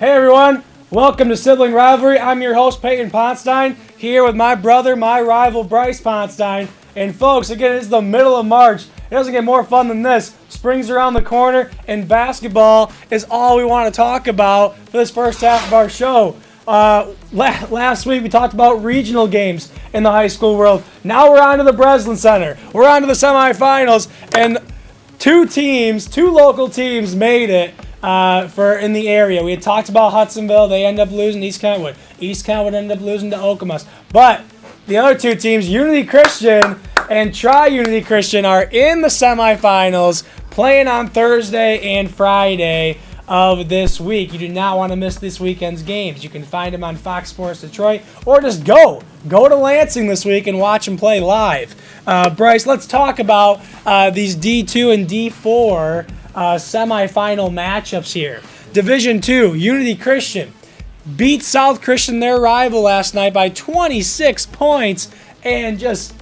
Hey everyone, welcome to Sibling Rivalry. I'm your host Peyton Ponstein, here with my brother, my rival Bryce Ponstein. And folks, again, it's the middle of March. It doesn't get more fun than this. Spring's around the corner, and basketball is all we want to talk about for this first half of our show. Last week we talked about regional games in the high school world. Now we're on to the Breslin Center. We're on to the semifinals, and two local teams made it in the area. We had talked about Hudsonville. They end up losing to East Kentwood. East Kentwood ended up losing to Okemos. But the other two teams, Unity Christian and Tri-Unity Christian, are in the semifinals, playing on Thursday and Friday of this week. You do not want to miss this weekend's games. You can find them on Fox Sports Detroit, or just go to Lansing this week and watch them play live. Bryce, let's talk about these D2 and D4 semifinal matchups here. Division 2, Unity Christian beat South Christian, their rival, last night by 26 points and just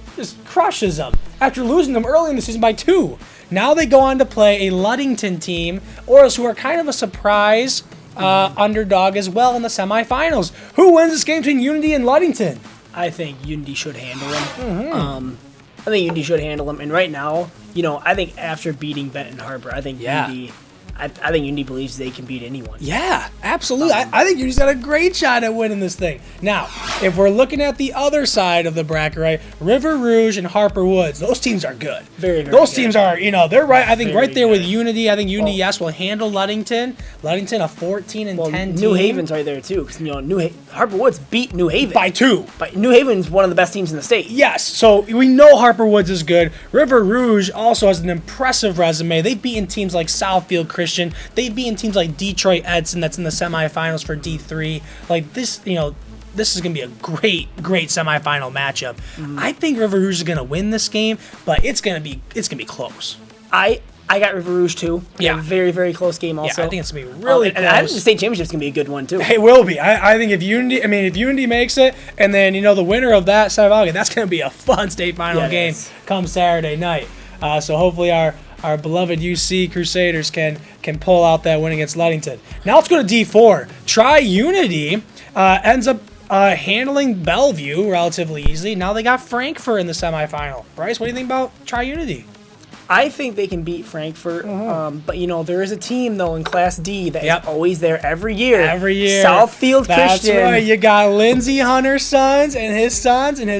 crushes them after losing them early in the season by 2. Now they go on to play a Ludington team, Orals, who are kind of a surprise underdog as well in the semifinals. Who wins this game between Unity and Ludington? I think Unity should handle them. I think Unity should handle them. And right now, I think after beating Benton Harbor, I think Unity believes they can beat anyone. Yeah, absolutely. I think Unity's got a great shot at winning this thing. Now, if we're looking at the other side of the bracket, right, River Rouge and Harper Woods, those teams are good. Very, very those good. teams are, they're right. I think very right there good. with Unity. I think Unity, will handle Ludington. Ludington, a 14-10 team. New Haven's right there too, because Harper Woods beat New Haven by 2. But New Haven's one of the best teams in the state. Yes, so we know Harper Woods is good. River Rouge also has an impressive resume. They've beaten teams like Southfield Christian. They've beaten teams like Detroit Edson, that's in the semifinals for D3. Like this, this is going to be a great semifinal matchup. I think River Rouge is going to win this game, but it's going to be close. I got River Rouge too. Yeah. A very, very close game also. Yeah, I think it's going to be really close. And I think the state championship's going to be a good one too. It will be. I think if Unity makes it, and then the winner of that semifinal game, that's going to be a fun state final game come Saturday night. So hopefully our beloved UC Crusaders can pull out that win against Ludington. Now let's go to D4. Tri-Unity ends up handling Bellevue relatively easily. Now they got Frankfurt in the semifinal. Bryce, what do you think about Tri-Unity? I think they can beat Frankfurt, but there is a team though in Class D that is always there every year. Southfield Christian. That's right. You got Lindsey Hunter's sons and his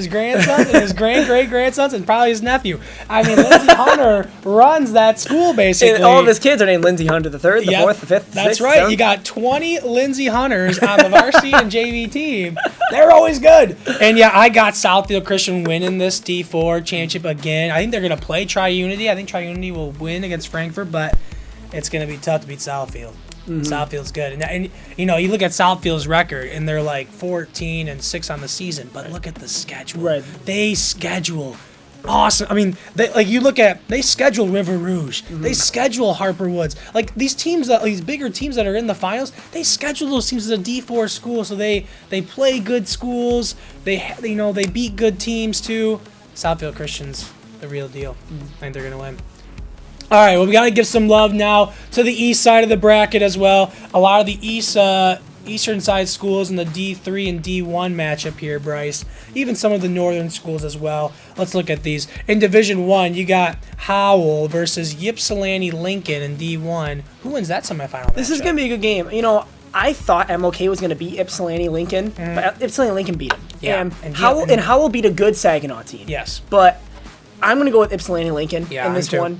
grandsons and his great-great-grandsons and probably his nephew. I mean, Lindsey Hunter runs that school basically. And all of his kids are named Lindsey Hunter, the 3rd, the 4th, the 5th, the 6th. That's right. 7th. You got 20 Lindsey Hunters on the varsity and JV team. They're always good. And yeah, I got Southfield Christian winning this D4 championship again. I think they're going to play Tri-Unity. I think Tri-Unity will win against Frankfurt, but it's going to be tough to beat Southfield. Southfield's good. And you look at Southfield's record, and they're like 14-6 on the season, but look at the schedule. Right. They schedule awesome. I mean, they schedule River Rouge. They schedule Harper Woods. Like these bigger teams that are in the finals, they schedule those teams as a D4 school, so they play good schools. They beat good teams too. Southfield Christian's the real deal. I think they're gonna win. All right, well, we got to give some love now to the east side of the bracket as well. A lot of the eastern side schools in the D3 and D1 matchup here, Bryce. Even some of the northern schools as well. Let's look at these. In Division 1, you got Howell versus Ypsilanti Lincoln in D1. Who wins that semifinal This matchup? is going to be a good game. I thought MOK was going to beat Ypsilanti Lincoln, but Ypsilanti Lincoln beat him. Yeah. And Howell beat a good Saginaw team. Yes. But I'm going to go with Ypsilanti Lincoln in this one.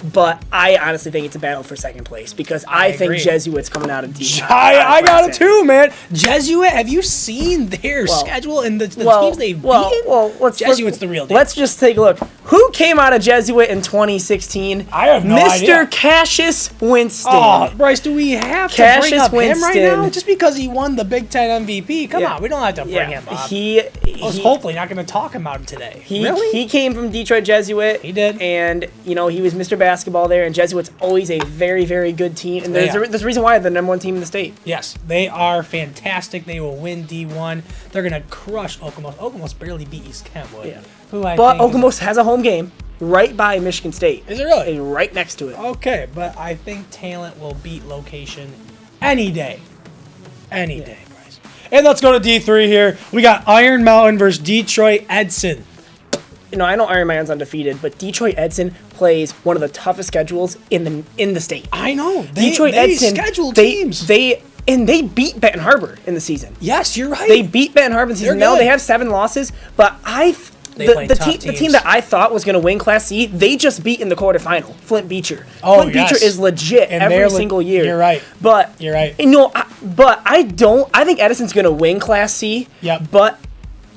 But I honestly think it's a battle for second place because I think Jesuit's coming out of D. I got it too, man. Jesuit, have you seen their schedule and the teams they've beaten? Jesuit's the real deal. Let's just take a look. Who came out of Jesuit in 2016? I have no idea. Mr. Cassius Winston. Oh, Bryce, do we have to bring up him right now? Just because he won the Big Ten MVP? Come on, we don't have to bring him up. I was hopefully not going to talk about him today. He came from Detroit Jesuit. He did. And, he was Mr. Basketball there, and Jesuit's always a very, very good team. And there's a reason why they're the #1 team in the state. Yes, they are fantastic. They will win D1. They're going to crush Okemos. Okemos barely beat East Kentwood. Yeah. But Okemos has a home game right by Michigan State. Is it really? And right next to it. Okay, but I think talent will beat location Any day. Any day, Bryce. And let's go to D3 here. We got Iron Mountain versus Detroit Edson. I know Iron Mountain's undefeated, but Detroit Edson plays one of the toughest schedules in the state. I know. Detroit Edson schedule teams. They beat Benton Harbor in the season. Yes, you're right. They beat Benton Harbor in the season. Now they have 7 losses, but the team that I thought was going to win Class C, they just beat in the quarterfinal. Flint Beecher. Flint Beecher is legit and every single year. You're right. But you're right. I think Edison's going to win Class C. Yep. But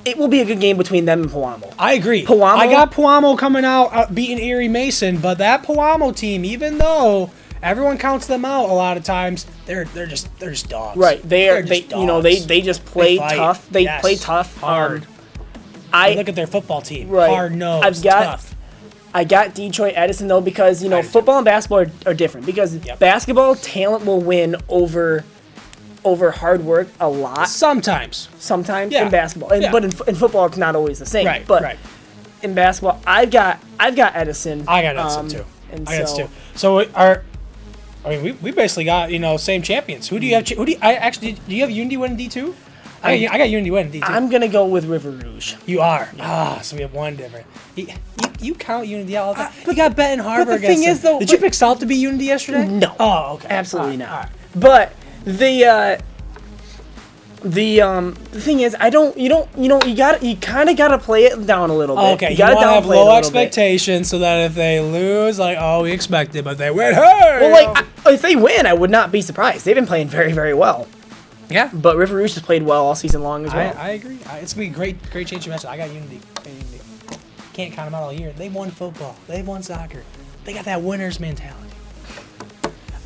it will be a good game between them and Pewamo. I agree. I got Pewamo coming out beating Erie Mason, but that Pewamo team, even though everyone counts them out a lot of times, they're just dogs. Right. They they just play tough. They play tough. Hard. Look at their football team. Right. Hard-nosed, tough. I got Detroit Edison, though, because, football and basketball are different. Because basketball, talent will win over hard work a lot. Sometimes in basketball. But in football, it's not always the same. But in basketball, I've got Edison. I got Edison, too. I got Edison, too. So, we basically got, same champions. Who do you have? Do you have Unity winning D2? I got Unity winning D2. I'm going to go with River Rouge. You are? Yeah. So we have one different. You count Unity all the time. You got Benton Harbor but the thing is, though, did you pick South to beat Unity yesterday? No. Oh, okay. Absolutely not. Right. But the thing is, you kind of gotta play it down a little bit. Okay, you gotta have low expectations so that if they lose, we expected, but they win. Hey! Well, if they win, I would not be surprised. They've been playing very, very well. Yeah, but River Rouge has played well all season long as well. I agree. It's gonna be a great change of matchup. I got Unity. Can't count them out all year. They won football. They won soccer. They got that winner's mentality.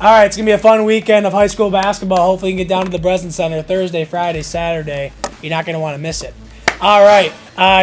All right, it's going to be a fun weekend of high school basketball. Hopefully you can get down to the Breslin Center Thursday, Friday, Saturday. You're not going to want to miss it. All right,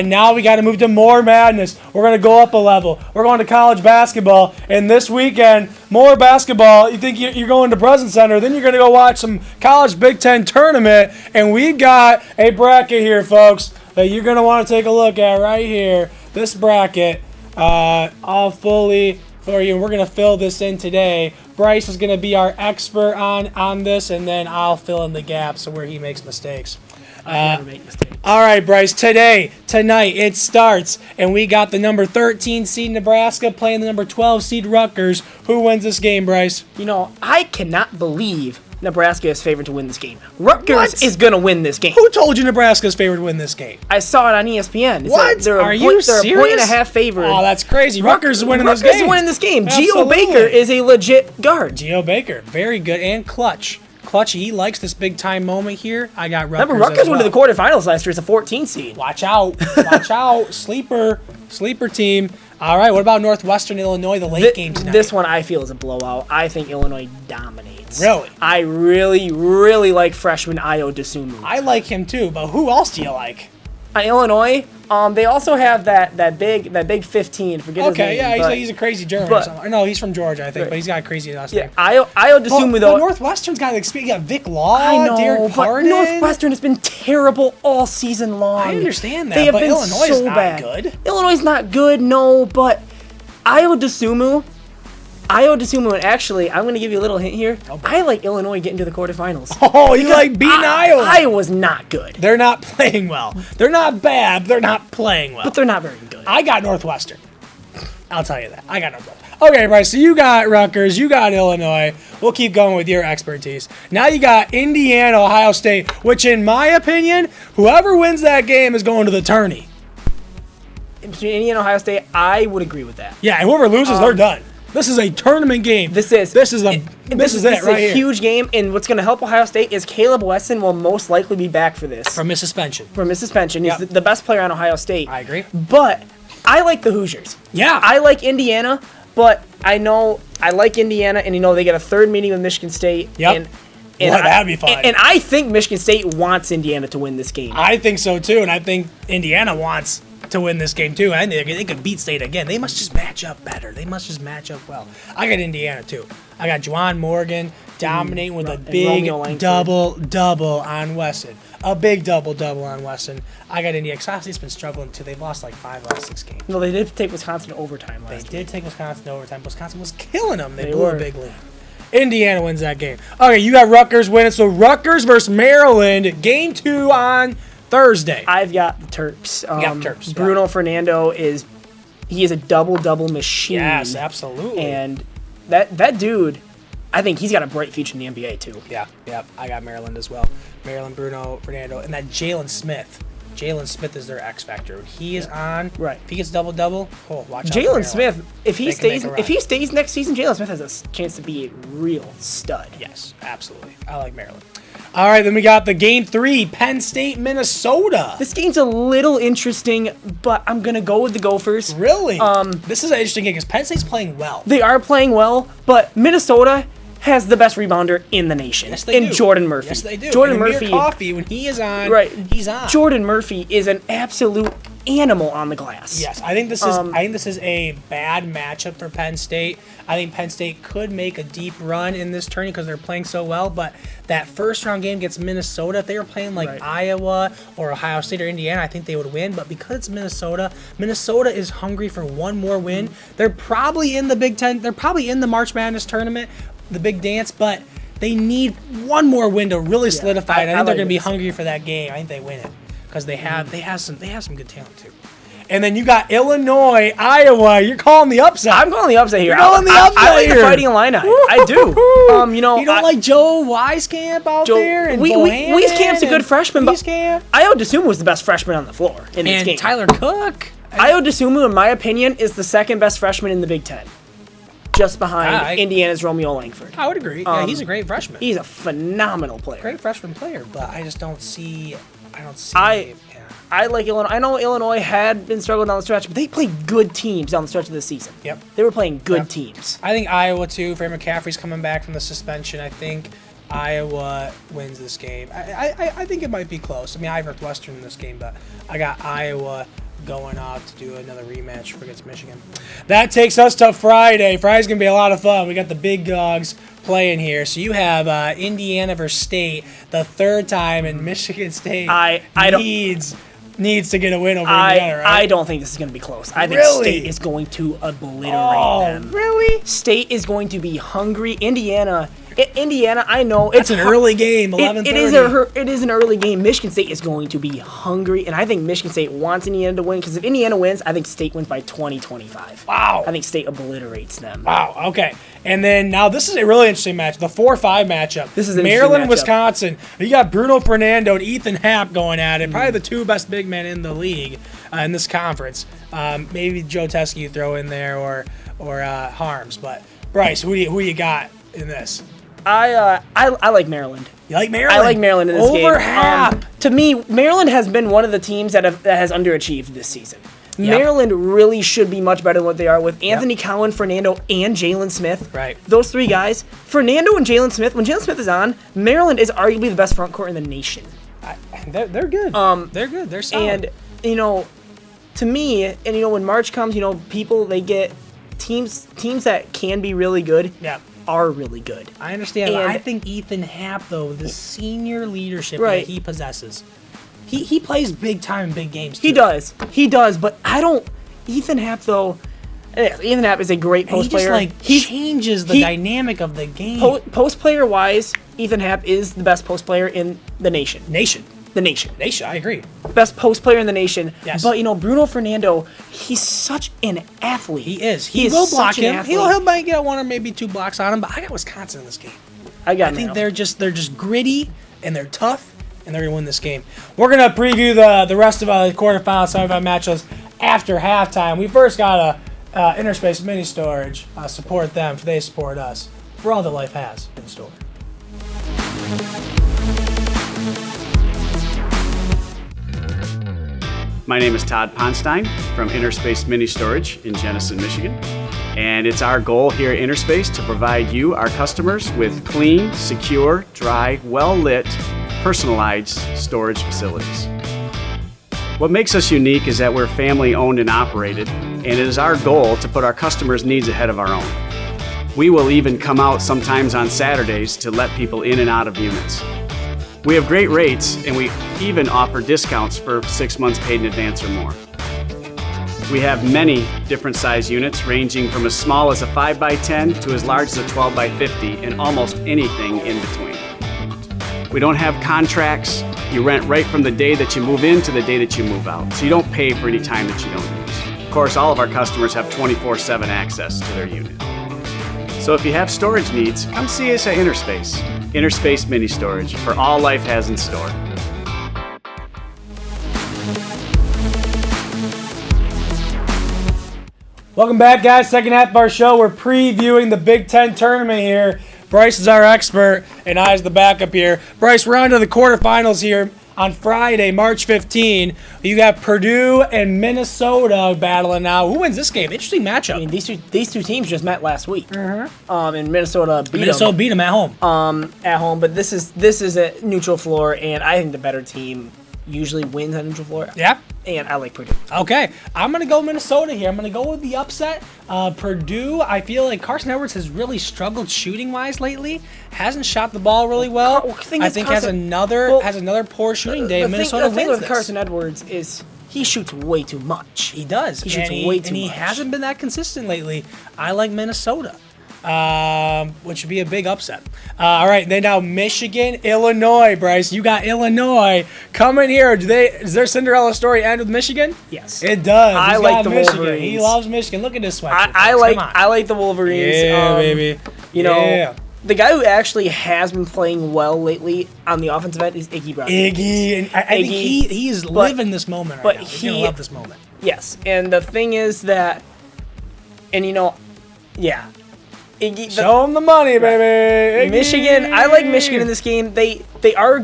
now we got to move to more madness. We're going to go up a level. We're going to college basketball. And this weekend, more basketball. You think you're going to Breslin Center, then you're going to go watch some college Big Ten tournament. And we got a bracket here, folks, that you're going to want to take a look at right here. This bracket, all fully for you. And we're going to fill this in today. Bryce is going to be our expert on this, and then I'll fill in the gaps where he makes mistakes. I never make mistakes. All right, Bryce. Tonight, it starts, and we got the number 13 seed Nebraska playing the number 12 seed Rutgers. Who wins this game, Bryce? I cannot believe Nebraska is favored to win this game. Rutgers is going to win this game. Who told you Nebraska is favored to win this game? I saw it on ESPN. Are you serious? They're a point and a half favored. Oh, that's crazy. Rutgers is winning this game. Rutgers is winning this game. Geo Baker is a legit guard. Geo Baker, very good, and clutch. He likes this big time moment here. I got Rutgers. Remember, Rutgers went to the quarterfinals last year as a 14 seed. Watch out. Sleeper team. All right, what about Northwestern Illinois, the late game tonight? This one I feel is a blowout. I think Illinois dominates. Really? I really, really like freshman Ayo Dosunmu. I like him too, but who else do you like? Illinois, they also have that big 15. Forget his name. Okay, yeah, he's a crazy German or something. No, he's from Georgia, I think, but he's got a crazy last name. Ayo Dosunmu, though. But Northwestern's got experience. You got Vic Law, I know, Derek Pardon. Northwestern has been terrible all season long. I understand that, they have but been Illinois so is not bad. good. Illinois is not good, no, but Ayo Dosunmu, and actually, I'm going to give you a little hint here. I like Illinois getting to the quarterfinals. Oh, you like beating Iowa? Iowa's not good. They're not playing well. They're not bad. They're not playing well. But they're not very good. I got Northwestern. I'll tell you that. I got Northwestern. Okay, Bryce, so you got Rutgers. You got Illinois. We'll keep going with your expertise. Now you got Indiana, Ohio State, which in my opinion, whoever wins that game is going to the tourney. Between Indiana and Ohio State, I would agree with that. Yeah, and whoever loses, they're done. This is a tournament game. This is it right here. Huge game, and what's going to help Ohio State is Caleb Wesson will most likely be back for this. From his suspension. He's the best player on Ohio State. I agree. But I like the Hoosiers. Yeah. I like Indiana, but I like Indiana, and they get a third meeting with Michigan State. Yep. That'd be fun. And I think Michigan State wants Indiana to win this game. I think so, too, and I think Indiana wants to win this game too. I think they could beat State again. They must just match up better. They must just match up well. I got Indiana too. I got Juwan Morgan dominating with a big double on Wesson. A big double on Wesson. I got Indiana. State's been struggling too. They've lost like 5 out of 6 games. No, they did take Wisconsin to overtime last week. They did take Wisconsin to overtime. Wisconsin was killing them. They blew a big lead. Indiana wins that game. Okay, you got Rutgers winning. So Rutgers versus Maryland, game 2 on Thursday. I've got the Terps. Got the Terps. Bruno Fernando is a double machine. Yes, absolutely. And that dude, I think he's got a bright future in the NBA too. Yeah. I got Maryland as well. Maryland, Bruno Fernando, and that Jalen Smith. Jalen Smith is their X factor. When he is on, right? If he gets double, watch out. Jalen Smith, if he stays next season, Jalen Smith has a chance to be a real stud. Yes, absolutely. I like Maryland. All right, then we got the game 3, Penn State, Minnesota. This game's a little interesting, but I'm gonna go with the Gophers. Really? This is an interesting game because Penn State's playing well. They are playing well, but Minnesota has the best rebounder in the nation. Yes, they do. Jordan Murphy. Yes, they do. Jordan and Murphy. Coffee, when he is on, right? He's on. Jordan Murphy is an absolute animal on the glass. Yes, I think this is a bad matchup for Penn State. I think Penn State could make a deep run in this tournament because they're playing so well. But that first round game against Minnesota, if they were playing like Iowa or Ohio State or Indiana, I think they would win. But because it's Minnesota is hungry for one more win. They're probably in the Big Ten. They're probably in the March Madness tournament, the big dance, but they need one more win to really solidify it. I think they're going to be hungry for that game. I think they win it because they have some good talent too. And then you got Illinois, Iowa. You're calling the upset. I'm calling the upset here. You're calling the upset I like here. the Fighting Illini. I do. You don't like Joe Wieskamp out there? And Wieskamp's a good freshman, but Ayo Dosunmu was the best freshman on the floor in this game. And Tyler Cook. Ayo Dosunmu, in my opinion, is the second best freshman in the Big Ten. Just behind Indiana's Romeo Langford. I would agree. Yeah, he's a great freshman. He's a phenomenal player. Great freshman player, but I just don't see. I like Illinois. I know Illinois had been struggling down the stretch, but they played good teams down the stretch of the season. Yep. They were playing good teams. I think Iowa, too. Fred McCaffrey's coming back from the suspension. I think Iowa wins this game. I think it might be close. I mean, I have Northwestern in this game, but I got Iowa going off to do another rematch against Michigan. That takes us to Friday. Friday's going to be a lot of fun. We got the big dogs playing here. So you have Indiana versus State, the third time, and Michigan State needs to get a win over Indiana, right? I don't think this is going to be close. I think State is going to obliterate them. Really? State is going to be hungry. Indiana, I know it's an early game, 11:30. It is an early game. Michigan State is going to be hungry, and I think Michigan State wants Indiana to win because if Indiana wins, I think State wins by 20-25. Wow. I think State obliterates them. Wow. Okay. And then now this is a really interesting match, the 4-5 matchup. This is an Maryland, Wisconsin. You got Bruno Fernando and Ethan Happ going at it. Probably the two best big men in the league in this conference. Maybe Joe Teske you throw in there or Harms. But Bryce, who you got in this? I like Maryland. You like Maryland? I like Maryland in this game. Over Happ. To me, Maryland has been one of the teams that has underachieved this season. Yep. Maryland really should be much better than what they are with Anthony Cowan, Fernando, and Jalen Smith. Right. Those three guys. Fernando and Jalen Smith, when Jalen Smith is on, Maryland is arguably the best front court in the nation. They're good. They're good. They're solid. And, to me, and, when March comes, people, they get teams that can be really good. Yeah. Are really good. I understand. I think Ethan Happ, though, the senior leadership that he possesses, he plays big time in big games, too. He does, but I don't... Ethan Happ, though... Ethan Happ is a great post player. He changes the dynamic of the game. Post player-wise, Ethan Happ is the best post player in the nation. The nation, I agree. Best post player in the nation. Yes. But, Bruno Fernando, he's such an athlete. He is. He will block him. He'll might get one or maybe two blocks on him, but I got Wisconsin in this game. I think they're just gritty and they're tough and they're going to win this game. We're going to preview the rest of the quarterfinals, semifinal matchups after halftime. We first got Interspace Mini Storage. Support them. They support us for all that life has in store. My name is Todd Ponstein from Interspace Mini Storage in Jenison, Michigan. And it's our goal here at Interspace to provide you, our customers, with clean, secure, dry, well-lit, personalized storage facilities. What makes us unique is that we're family-owned and operated, and it is our goal to put our customers' needs ahead of our own. We will even come out sometimes on Saturdays to let people in and out of units. We have great rates, and we even offer discounts for 6 months paid in advance or more. We have many different size units ranging from as small as a 5x10 to as large as a 12x50 and almost anything in between. We don't have contracts. You rent right from the day that you move in to the day that you move out, so you don't pay for any time that you don't use. Of course, all of our customers have 24/7 access to their unit. So if you have storage needs, come see us at Interspace. Interspace Mini Storage, for all life has in store. Welcome back, guys. Second half of our show. We're previewing the Big Ten tournament here. Bryce is our expert, and I's the backup here. Bryce, we're on to the quarterfinals here on Friday, March 15. You got Purdue and Minnesota battling now. Who wins this game? Interesting matchup. I mean, these two teams just met last week. And Minnesota beat them at home. But this is a neutral floor, and I think the better team usually wins on neutral floor. Yeah. And I like Purdue. Okay, I'm going to go Minnesota here. I'm going to go with the upset. Purdue, I feel like Carson Edwards has really struggled shooting-wise lately. Hasn't shot the ball really well. I think has another poor shooting day. Minnesota wins this. The thing with Carson Edwards is he shoots way too much. He does. He shoots way too much. And he hasn't been that consistent lately. I like Minnesota. Which would be a big upset. All right, then now Michigan, Illinois. Bryce, you got Illinois coming here. Does their Cinderella story end with Michigan? Yes, it does. I like the Michigan. Wolverines. He loves Michigan. Look at this sweatshirt. I like the Wolverines. Yeah, baby. You know, the guy who actually has been playing well lately on the offensive end is Iggy Brown. Iggy, and I think he is living this moment right now. He's gonna love this moment. Yes, and the thing is that, and yeah. Show them the money, baby. Michigan, I like Michigan in this game. They are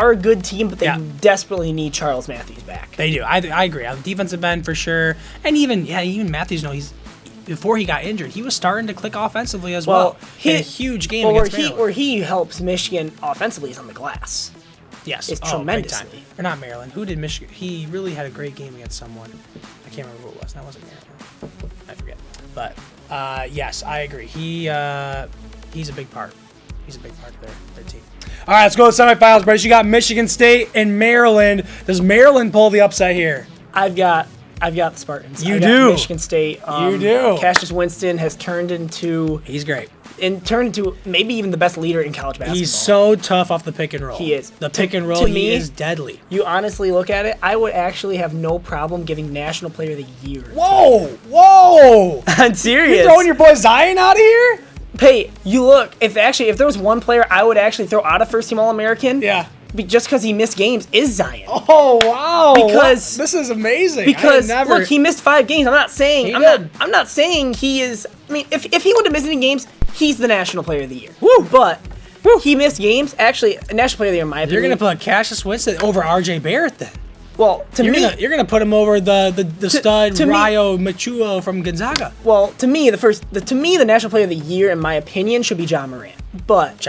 a good team, but they desperately need Charles Matthews back. They do. I agree. On the defensive end for sure, and even Matthews. Before he got injured, he was starting to click offensively as well. He had a huge game against Maryland. Where he helps Michigan offensively is on the glass. Yes, it's tremendously. Or not Maryland. Who did Michigan? He really had a great game against someone. I can't remember who it was. That wasn't Maryland. I forget. But yes, I agree. He's a big part. He's a big part of their team. All right, let's go to the semifinals, Bryce. You got Michigan State and Maryland. Does Maryland pull the upset here? I've got the Spartans. You do. Michigan State. You do. Cassius Winston has turned into. He's great. And turned into maybe even the best leader in college basketball. He's so tough off the pick and roll. He is. The pick and roll, he is deadly. You honestly look at it, I would actually have no problem giving National Player of the Year. Whoa! I'm serious. You throwing your boy Zion out of here? Hey, you look, if there was one player I would actually throw out of first team All-American. Yeah. Just because he missed games is Zion. Oh wow! Because this is amazing. Because look, he missed 5 games. I'm not saying he is. I mean, if he would have missed any games, he's the National Player of the Year. Woo! But he missed games. Actually, National Player of the Year, in my opinion. You're gonna put Cassius Winston over R.J. Barrett then? Well, you're gonna put him over the stud Ryo Machuo from Gonzaga. Well, to me, the National Player of the Year, in my opinion, should be John Morant. But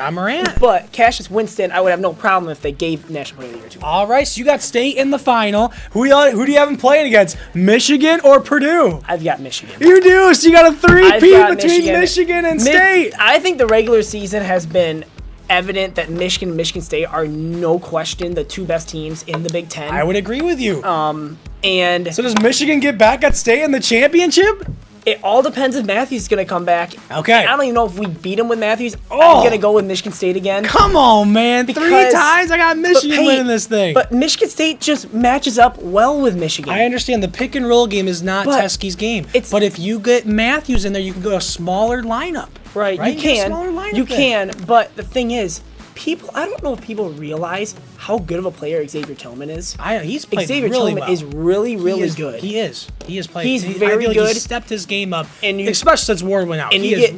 Cassius Winston, I would have no problem if they gave National Player of the Year to him. All right, so you got State in the final. Who do you have him playing against? Michigan or Purdue? I've got Michigan. You do. So you got a 3-peat between Michigan and State. I think the regular season has been evident that Michigan and Michigan State are no question the 2 best teams in the Big Ten. I would agree with you. And so does Michigan get back at State in the championship? It all depends if Matthews is going to come back. Okay. I don't even know if we beat him with Matthews. I'm going to go with Michigan State again. Come on, man. 3 times I got Michigan winning this thing. But Michigan State just matches up well with Michigan. I understand the pick and roll game is not Teskey's game. But if you get Matthews in there, you can go a smaller lineup. Right? You can. But the thing is, I don't know if people realize how good of a player Xavier Tillman is. He's played Xavier really Tillman well. is really good. He is playing. He's very good. He stepped his game up, especially since Ward went out. And you get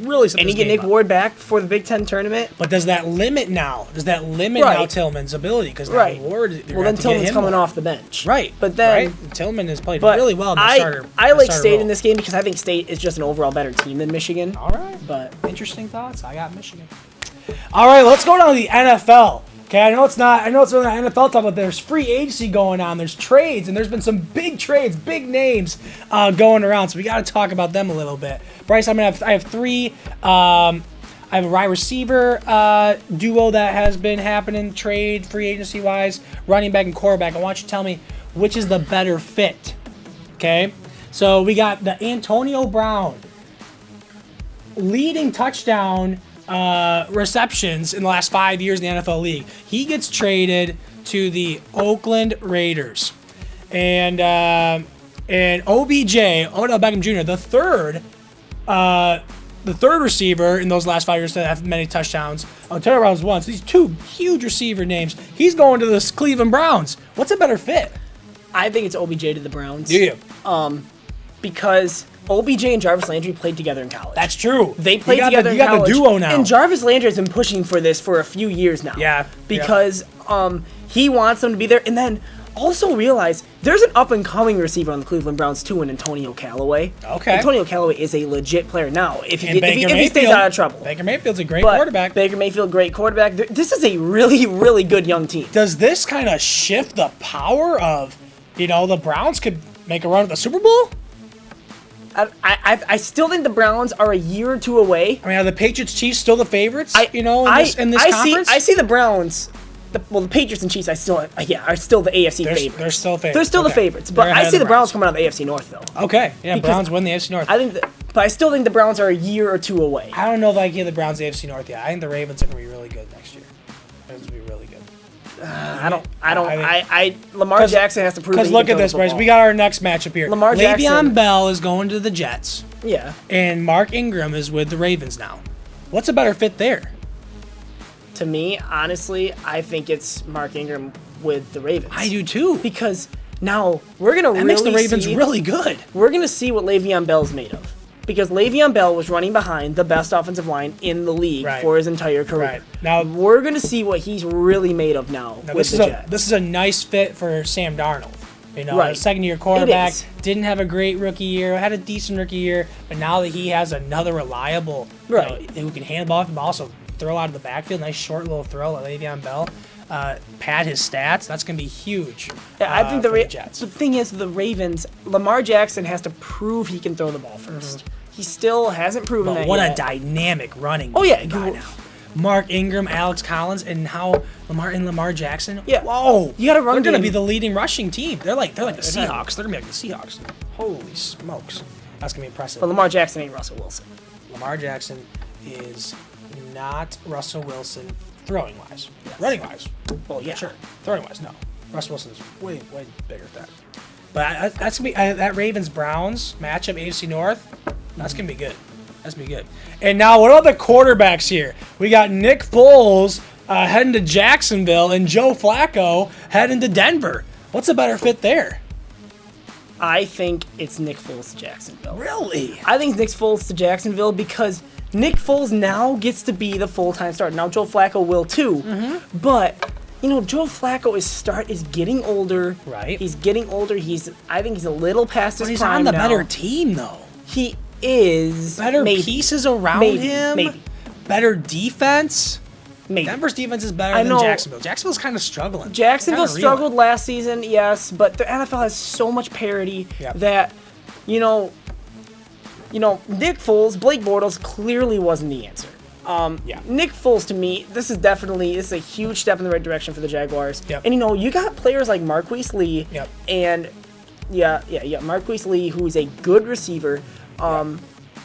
Nick Ward back for the Big Ten tournament. But does that limit now? Now Tillman's ability? Because now Ward. Well, then Tillman's coming off the bench. Right. But then Tillman has played really well in the starter. I like State in this game because I think State is just an overall better team than Michigan. All right. But interesting thoughts. I got Michigan. All right, let's go down to the NFL. Okay, I know it's really not NFL talk, but there's free agency going on. There's trades, and there's been some big trades, big names going around. So we got to talk about them a little bit. Bryce, I have 3. I have a wide receiver duo that has been happening, trade, free agency wise, running back and quarterback. I want you to tell me which is the better fit. Okay, So we got the Antonio Brown leading touchdown receptions in the last 5 years in the NFL league. He gets traded to the Oakland Raiders, and OBJ, Odell Beckham Jr., the third receiver in those last 5 years to have many touchdowns. Antonio Brown's one. So these two huge receiver names. He's going to the Cleveland Browns. What's a better fit? I think it's OBJ to the Browns. Do you? Because OBJ and Jarvis Landry played together in college. That's true. They played together in college. You got the duo now. And Jarvis Landry has been pushing for this for a few years now. Yeah. Because he wants them to be there. And then also realize there's an up-and-coming receiver on the Cleveland Browns, too, in Antonio Callaway. Okay. Antonio Callaway is a legit player now if he Mayfield, stays out of trouble. Baker Mayfield's a great quarterback. Baker Mayfield, great quarterback. This is a really, really good young team. Does this kind of shift the power of, the Browns could make a run at the Super Bowl? I still think the Browns are a year or two away. I mean, are the Patriots Chiefs still the favorites? In this conference? I see the Browns. The Patriots and Chiefs, are still the AFC favorites. They're still favorites. They're still the favorites, but I see the Browns coming out of the AFC North though. Okay, yeah, because Browns win the AFC North. But I still think the Browns are a year or two away. I don't know if I give the Browns the AFC North yet. I think the Ravens are going to be really good next year. Ravens will be really good. Lamar Jackson has to prove. Because look at this, Bryce. We got our next matchup here. Jackson. Le'Veon Bell is going to the Jets. Yeah. And Mark Ingram is with the Ravens now. What's a better fit there? To me, honestly, I think it's Mark Ingram with the Ravens. I do too. Because now we're gonna that makes the Ravens really good. We're gonna see what Le'Veon Bell's made of. Because Le'Veon Bell was running behind the best offensive line in the league for his entire career. Right. Now we're going to see what he's really made of now with the Jets. This is a nice fit for Sam Darnold. A second-year quarterback, didn't have a great rookie year, had a decent rookie year, but now that he has another reliable, who can hand the ball, but also throw out of the backfield, nice short little throw like Le'Veon Bell, pad his stats, that's going to be huge. I think the Jets. The thing is, the Ravens, Lamar Jackson has to prove he can throw the ball first. Mm-hmm. He still hasn't proven that what yet. A dynamic running. Oh yeah, now. Mark Ingram, Alex Collins, and now Lamar Jackson. Yeah. Whoa. You got to run. They're going to be the leading rushing team. They're like the Seahawks. They're going to be like the Seahawks. Holy smokes. That's going to be impressive. But Lamar Jackson ain't Russell Wilson. Lamar Jackson is not Russell Wilson throwing wise. Yes. Running wise. Well, yeah. Sure. Throwing wise, no. Russell Wilson's way bigger than that. But that's going to be that Ravens-Browns matchup, AFC North. That's going to be good. That's going to be good. And now, what are the quarterbacks here? We got Nick Foles heading to Jacksonville and Joe Flacco heading to Denver. What's a better fit there? I think it's Nick Foles to Jacksonville. Really? I think Nick Foles to Jacksonville because Nick Foles now gets to be the full-time starter. Now, Joe Flacco will too. Mm-hmm. But, Joe Flacco is getting older. Right. He's getting older. I think he's a little past his prime now. He's on the better team, though. He is. Better pieces around him. Maybe. Better defense. Maybe. Denver's defense is better than Jacksonville. Jacksonville's kind of struggling. Jacksonville struggled last season, yes, but the NFL has so much parity that, Nick Foles, Blake Bortles clearly wasn't the answer. Nick Foles, to me, this is a huge step in the right direction for the Jaguars. Yep. And, you got players like Marquise Lee and, Marquise Lee, who is a good receiver.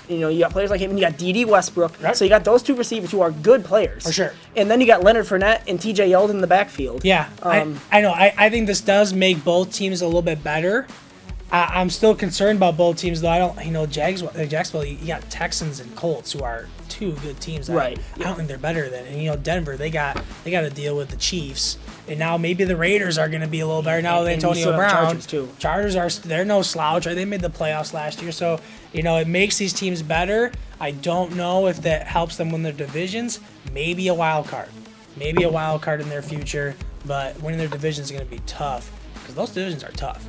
You got players like him, and you got D.D. Westbrook. Right. So you got those two receivers who are good players. For sure. And then you got Leonard Fournette and T.J. Yeldon in the backfield. Yeah, I know. I think this does make both teams a little bit better. I'm still concerned about both teams, though. I don't, Jacksonville, you got Texans and Colts, who are two good teams. I don't think they're better than. And Denver, they got to deal with the Chiefs, and now maybe the Raiders are going to be a little better now with Antonio Brown. Chargers too. Chargers they're no slouch. They made the playoffs last year, so it makes these teams better. I don't know if that helps them win their divisions. Maybe a wild card in their future, but winning their divisions is going to be tough because those divisions are tough.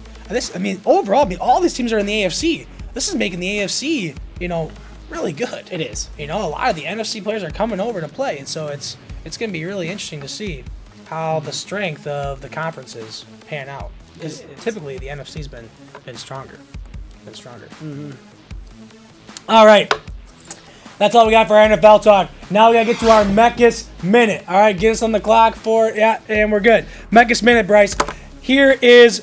Overall, all these teams are in the AFC. This is making the AFC, really good. It is. A lot of the NFC players are coming over to play, and so it's going to be really interesting to see how the strength of the conferences pan out. Because typically the NFC's been stronger. Mm-hmm. All right. That's all we got for our NFL talk. Now we got to get to our Meckus Minute. All right, get us on the clock and we're good. Meckus Minute, Bryce. Here is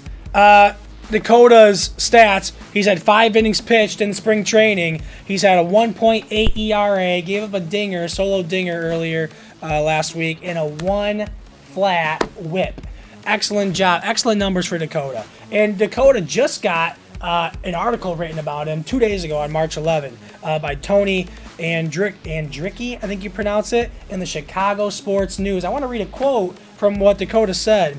Dakota's stats, he's had 5 innings pitched in spring training. He's had a 1.8 ERA, gave up a dinger, solo dinger earlier last week, and a 1 flat whip. Excellent job. Excellent numbers for Dakota. And Dakota just got an article written about him 2 days ago on March 11 by Tony Andricki, I think you pronounce it, in the Chicago Sports News. I want to read a quote from what Dakota said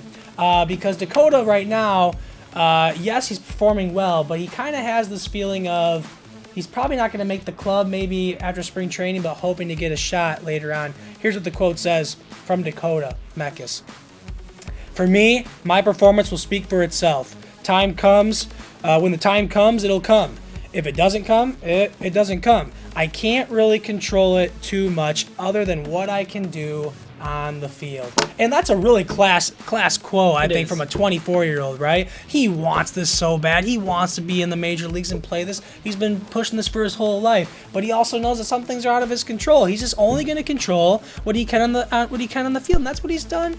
because Dakota right now, yes, he's performing well, but he kind of has this feeling of he's probably not going to make the club maybe after spring training, but hoping to get a shot later on. Here's what the quote says from Dakota Mekas. For me, my performance will speak for itself. Time comes. When the time comes, it'll come. If it doesn't come, it doesn't come. I can't really control it too much other than what I can do on the field. And that's a really class quote, I think, from a 24-year-old, right? He wants this so bad. He wants to be in the major leagues and play this. He's been pushing this for his whole life, but he also knows that some things are out of his control. He's just only going to control what he can on the field, and that's what he's done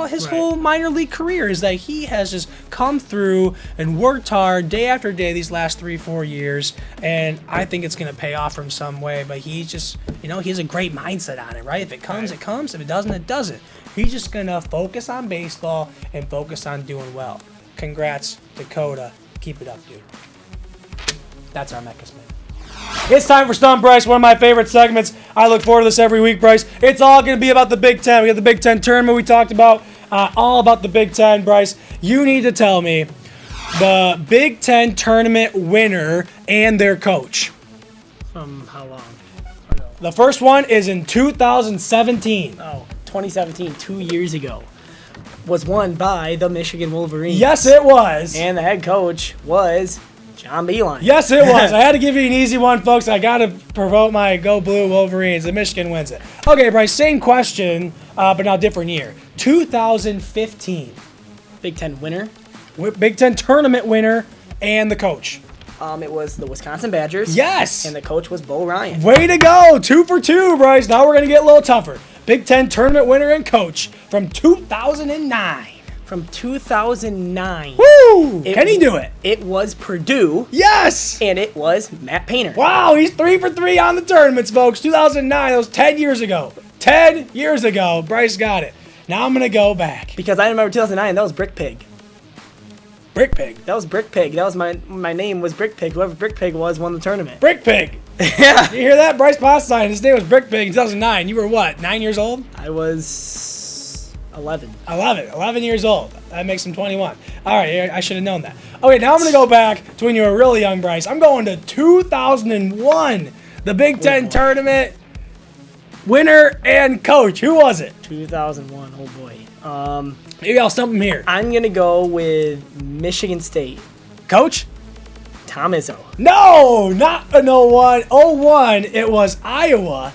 his whole minor league career. Is that he has just come through and worked hard day after day these last 3-4 years, and I think it's going to pay off from some way. But he's just, he has a great mindset on it, right? If it comes, it comes. If it doesn't, it doesn't. He's just going to focus on baseball and focus on doing well. Congrats, Dakota. Keep it up, dude. That's our Mecca Spin. It's time for Stump Bryce, one of my favorite segments. I look forward to this every week, Bryce. It's all going to be about the Big Ten. We got the Big Ten tournament we talked about, all about the Big Ten, Bryce. You need to tell me the Big Ten tournament winner and their coach. From how long? The first one is in 2017. Oh, 2017, 2 years ago, was won by the Michigan Wolverines. Yes, it was. And the head coach was John Beilein. Yes, it was. I had to give you an easy one, folks. I got to promote my Go Blue Wolverines. The Michigan wins it. Okay, Bryce, same question, but now different year. 2015. Big Ten winner. Big Ten tournament winner and the coach. It was the Wisconsin Badgers. Yes. And the coach was Bo Ryan. Way to go. 2 for 2, Bryce. Now we're going to get a little tougher. Big Ten tournament winner and coach from 2009. From 2009. Woo! Can he do it? It was Purdue. Yes! And it was Matt Painter. Wow, he's 3 for 3 on the tournaments, folks. 2009, that was 10 years ago. 10 years ago, Bryce got it. Now I'm going to go back. Because I remember 2009, that was Brick Pig. Brick Pig? That was Brick Pig. That was my name was Brick Pig. Whoever Brick Pig was won the tournament. Brick Pig! Yeah. You hear that? Bryce Ponstein, his name was Brick Pig in 2009. You were what, 9 years old? I was 11. 11 years old. That makes him 21. All right, I should have known that. Okay, now I'm going to go back to when you were really young, Bryce. I'm going to 2001, the Big Ten tournament winner and coach. Who was it? 2001, oh boy. Maybe I'll stump him here. I'm going to go with Michigan State. Coach? Tom Izzo. No, not an 01. 01, it was Iowa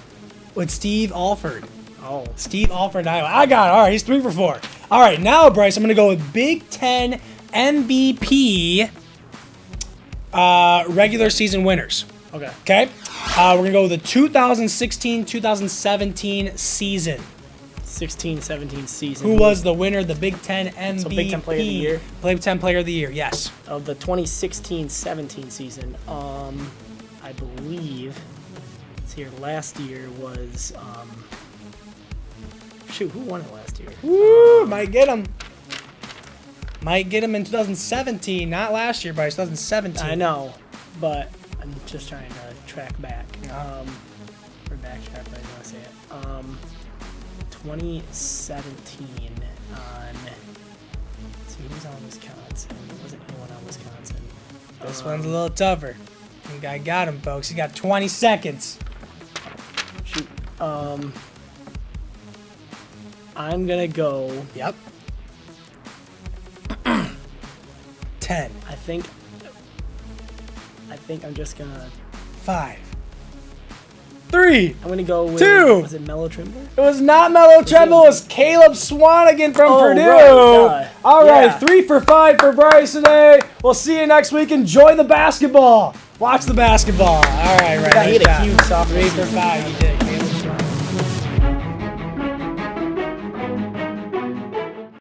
with Steve Alford. Oh. Steve Alford, Iowa. I got it. All right, he's 3 for 4. All right, now, Bryce, I'm going to go with Big Ten MVP regular season winners. Okay? We're going to go with the 2016-2017 season. 16-17 season. Who was the winner of the Big Ten MVP? So Big Ten Player of the Year? Big Ten Player of the Year, yes. Of the 2016-17 season, I believe, it's here, last year was, who won it last year? Woo, might get him. Might get him in 2017, not last year, but 2017. I know, but I'm just trying to track back. Or backtrack, but I want to say it. 2017 on. Let's see, who was on Wisconsin? Wasn't anyone on Wisconsin? This one's a little tougher. I think I got him, folks. He got 20 seconds. Shoot. I'm gonna go. Yep. 10. I think I'm just gonna. 5. 3. I'm gonna go with. 2. Was it Mellow Trimble? It was not Mellow Tremble. It was Caleb Swanigan from Purdue. Right, All right, yeah. 3 for 5 for Bryce today. We'll see you next week. Enjoy the basketball. Watch the basketball. All right, right. I hit a nice huge job. softball. 3 for 5. You did.